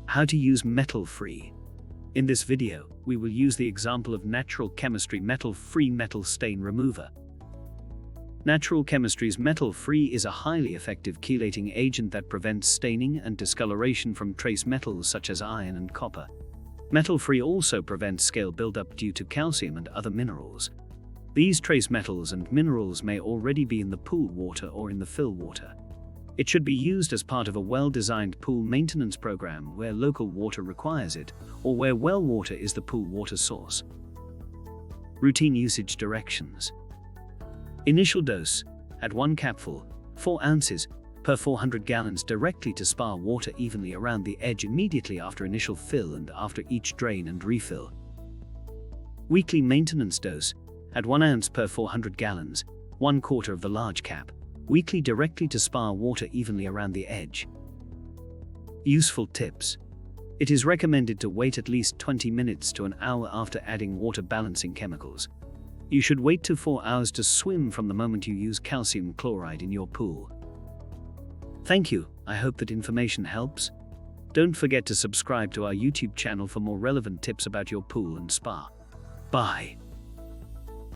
How to use metal-free. In this video, we will use the example of natural chemistry metal-free metal stain remover. Natural chemistry's metal-free is a highly effective chelating agent that prevents staining and discoloration from trace metals such as iron and copper. Metal-free also prevents scale buildup due to calcium and other minerals. These trace metals and minerals may already be in the pool water or in the fill water. It should be used as part of a well-designed pool maintenance program where local water requires it, or where well water is the pool water source. Routine usage directions. Initial dose: add 1 capful, 4 ounces, per 400 gallons directly to spa water evenly around the edge immediately after initial fill and after each drain and refill. Weekly maintenance dose: add 1 ounce per 400 gallons, 1/4 of the large cap, weekly directly to spa water evenly around the edge. Useful tips. It is recommended to wait at least 20 minutes to an hour after adding water balancing chemicals. You should wait to 4 hours to swim from the moment you use calcium chloride in your pool. Thank you, I hope that information helps. Don't forget to subscribe to our YouTube channel for more relevant tips about your pool and spa. Bye.